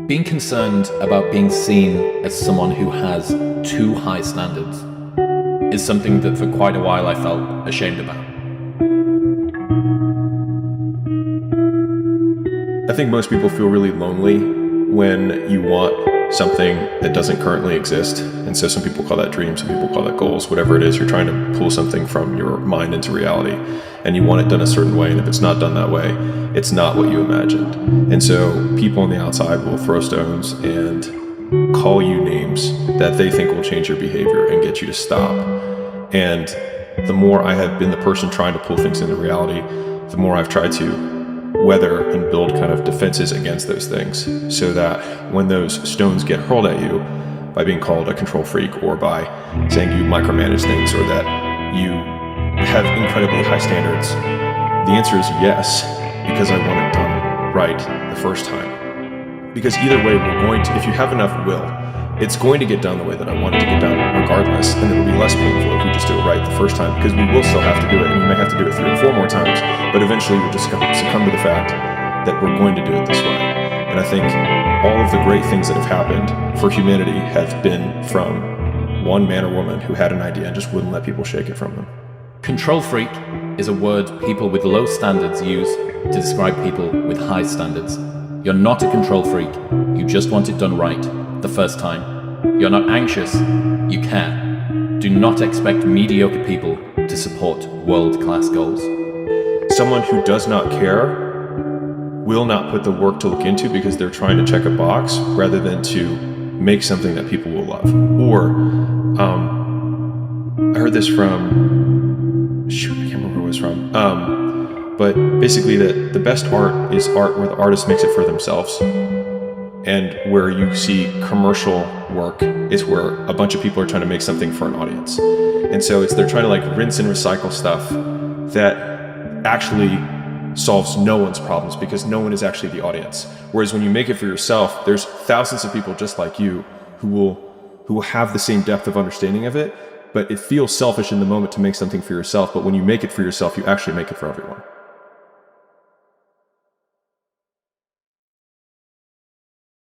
Being concerned about being seen as someone who has too high standards is something that for quite a while I felt ashamed about. I think most people feel really lonely when you want something that doesn't currently exist. And so some people call that dreams, some people call that goals, whatever it is, you're trying to pull something from your mind into reality and you want it done a certain way. And if it's not done that way, it's not what you imagined. And so people on the outside will throw stones and call you names that they think will change your behavior and get you to stop. And the more I have been the person trying to pull things into reality, the more I've tried to weather and build kind of defenses against those things so that when those stones get hurled at you by being called a control freak or by saying you micromanage things or that you have incredibly high standards, the answer is yes, because I want it done right the first time. Because either way, we're going to, if you have enough will, it's going to get done the way that I want it to get done regardless, and it'll be less painful if we just do it right the first time, because we will still have to do it, and we may have to do it 3 or 4 more times, but eventually we'll just succumb to the fact that we're going to do it this way. And I think all of the great things that have happened for humanity have been from one man or woman who had an idea and just wouldn't let people shake it from them. Control freak is a word people with low standards use to describe people with high standards. You're not a control freak, you just want it done right the first time. You're not anxious, you care. Do not expect mediocre people to support world-class goals. Someone who does not care will not put the work to look into because they're trying to check a box rather than to make something that people will love. Or, I heard this from, I can't remember who it was from, but basically that the best art is art where the artist makes it for themselves. And where you see commercial work is where a bunch of people are trying to make something for an audience. And so they're trying to like rinse and recycle stuff that actually solves no one's problems because no one is actually the audience. Whereas when you make it for yourself, there's thousands of people just like you who will have the same depth of understanding of it, but it feels selfish in the moment to make something for yourself. But when you make it for yourself, you actually make it for everyone.